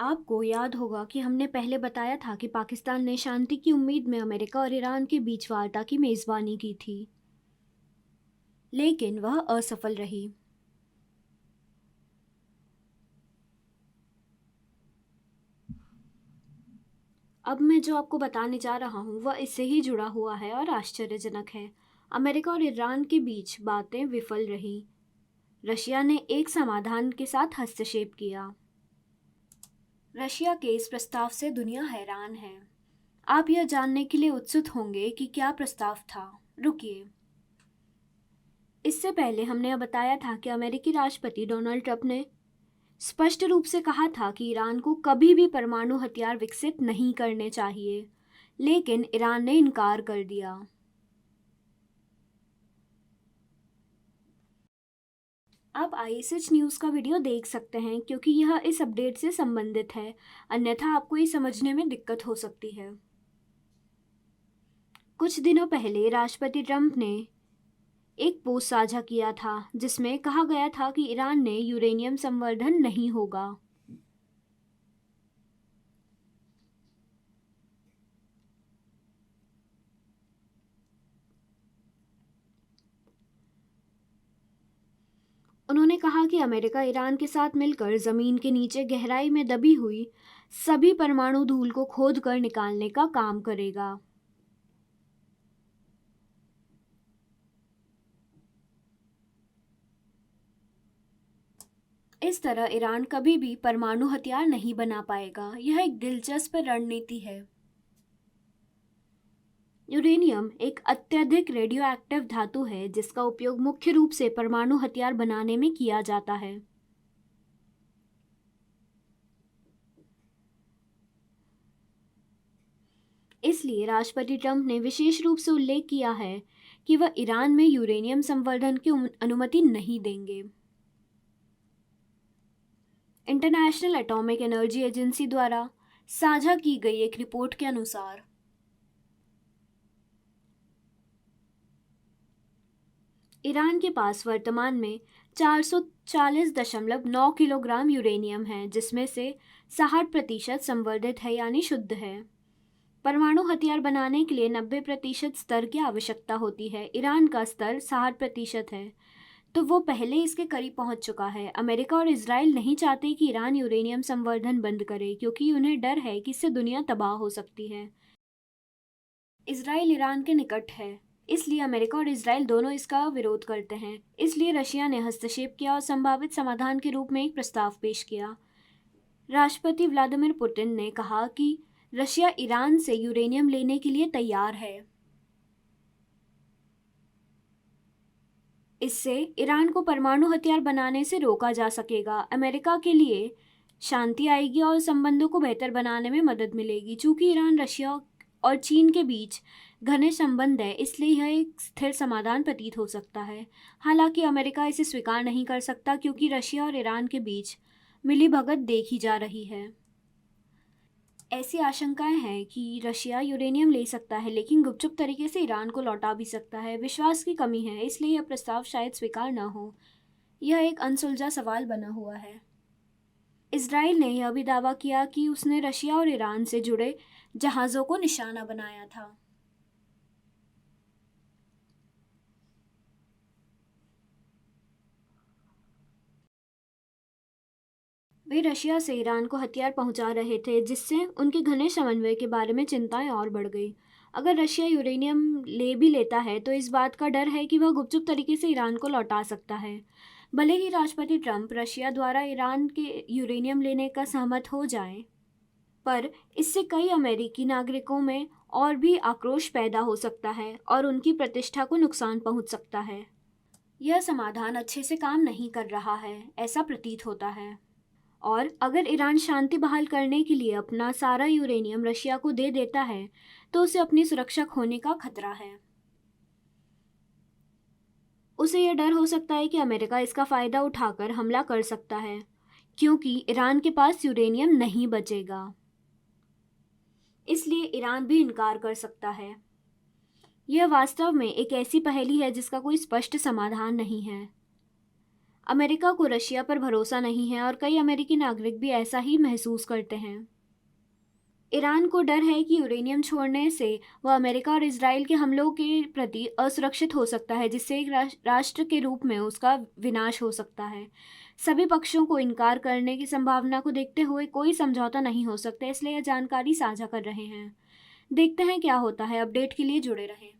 आपको याद होगा कि हमने पहले बताया था कि पाकिस्तान ने शांति की उम्मीद में अमेरिका और ईरान के बीच वार्ता की मेज़बानी की थी, लेकिन वह असफल रही। अब मैं जो आपको बताने जा रहा हूँ वह इससे ही जुड़ा हुआ है और आश्चर्यजनक है। अमेरिका और ईरान के बीच बातें विफल रहीं। रशिया ने एक समाधान के साथ हस्तक्षेप किया। रशिया के इस प्रस्ताव से दुनिया हैरान है। आप यह जानने के लिए उत्सुक होंगे कि क्या प्रस्ताव था। रुकिए, इससे पहले हमने यह बताया था कि अमेरिकी राष्ट्रपति डोनाल्ड ट्रंप ने स्पष्ट रूप से कहा था कि ईरान को कभी भी परमाणु हथियार विकसित नहीं करने चाहिए, लेकिन ईरान ने इनकार कर दिया। आप आईएसएच न्यूज़ का वीडियो देख सकते हैं क्योंकि यह इस अपडेट से संबंधित है, अन्यथा आपको ये समझने में दिक्कत हो सकती है। कुछ दिनों पहले राष्ट्रपति ट्रंप ने एक पोस्ट साझा किया था जिसमें कहा गया था कि ईरान ने यूरेनियम संवर्धन नहीं होगा। उन्होंने कहा कि अमेरिका ईरान के साथ मिलकर ज़मीन के नीचे गहराई में दबी हुई सभी परमाणु धूल को खोद कर निकालने का काम करेगा। इस तरह ईरान कभी भी परमाणु हथियार नहीं बना पाएगा। यह एक दिलचस्प रणनीति है। यूरेनियम एक अत्यधिक रेडियोएक्टिव धातु है जिसका उपयोग मुख्य रूप से परमाणु हथियार बनाने में किया जाता है। इसलिए राष्ट्रपति ट्रंप ने विशेष रूप से उल्लेख किया है कि वह ईरान में यूरेनियम संवर्धन की अनुमति नहीं देंगे। इंटरनेशनल एटॉमिक एनर्जी एजेंसी द्वारा साझा की गई एक रिपोर्ट के अनुसार ईरान के पास वर्तमान में 440.9 किलोग्राम यूरेनियम है, जिसमें से 60% संवर्धित है यानी शुद्ध है। परमाणु हथियार बनाने के लिए 90% स्तर की आवश्यकता होती है। ईरान का स्तर 60% है, तो वो पहले इसके करीब पहुंच चुका है। अमेरिका और इजराइल नहीं चाहते कि ईरान यूरेनियम संवर्धन बंद करे क्योंकि उन्हें डर है कि इससे दुनिया तबाह हो सकती है। इजराइल ईरान के निकट है, इसलिए अमेरिका और इजराइल दोनों इसका विरोध करते हैं। इसलिए रशिया ने हस्तक्षेप किया और संभावित समाधान के रूप में एक प्रस्ताव पेश किया। राष्ट्रपति व्लादिमीर पुतिन ने कहा कि रशिया ईरान से यूरेनियम लेने के लिए तैयार है। इससे ईरान को परमाणु हथियार बनाने से रोका जा सकेगा। अमेरिका के लिए शांति आएगी और संबंधों को बेहतर बनाने में मदद मिलेगी। चूंकि ईरान, रशिया और चीन के बीच घने संबंध है, इसलिए यह एक स्थिर समाधान प्रतीत हो सकता है। हालांकि अमेरिका इसे स्वीकार नहीं कर सकता क्योंकि रशिया और ईरान के बीच मिलीभगत देखी जा रही है। ऐसी आशंकाएं हैं कि रशिया यूरेनियम ले सकता है लेकिन गुपचुप तरीके से ईरान को लौटा भी सकता है। विश्वास की कमी है, इसलिए यह प्रस्ताव शायद स्वीकार न हो। यह एक अनसुलझा सवाल बना हुआ है। इजराइल ने यह भी दावा किया कि उसने रशिया और ईरान से जुड़े जहाज़ों को निशाना बनाया था। वे रशिया से ईरान को हथियार पहुंचा रहे थे, जिससे उनके घने समन्वय के बारे में चिंताएं और बढ़ गई। अगर रशिया यूरेनियम ले भी लेता है तो इस बात का डर है कि वह गुपचुप तरीके से ईरान को लौटा सकता है। भले ही राष्ट्रपति ट्रंप रशिया द्वारा ईरान के यूरेनियम लेने का सहमत हो जाएं, पर इससे कई अमेरिकी नागरिकों में और भी आक्रोश पैदा हो सकता है और उनकी प्रतिष्ठा को नुकसान पहुंच सकता है। यह समाधान अच्छे से काम नहीं कर रहा है, ऐसा प्रतीत होता है। और अगर ईरान शांति बहाल करने के लिए अपना सारा यूरेनियम रशिया को दे देता है तो उसे अपनी सुरक्षा खोने का खतरा है। उसे यह डर हो सकता है कि अमेरिका इसका फ़ायदा उठाकर हमला कर सकता है क्योंकि ईरान के पास यूरेनियम नहीं बचेगा। इसलिए ईरान भी इनकार कर सकता है। यह वास्तव में एक ऐसी पहेली है जिसका कोई स्पष्ट समाधान नहीं है। अमेरिका को रशिया पर भरोसा नहीं है और कई अमेरिकी नागरिक भी ऐसा ही महसूस करते हैं। ईरान को डर है कि यूरेनियम छोड़ने से वह अमेरिका और इजराइल के हमलों के प्रति असुरक्षित हो सकता है, जिससे एक राष्ट्र के रूप में उसका विनाश हो सकता है। सभी पक्षों को इनकार करने की संभावना को देखते हुए कोई समझौता नहीं हो सकता, इसलिए यह जानकारी साझा कर रहे हैं। देखते हैं क्या होता है। अपडेट के लिए जुड़े रहें।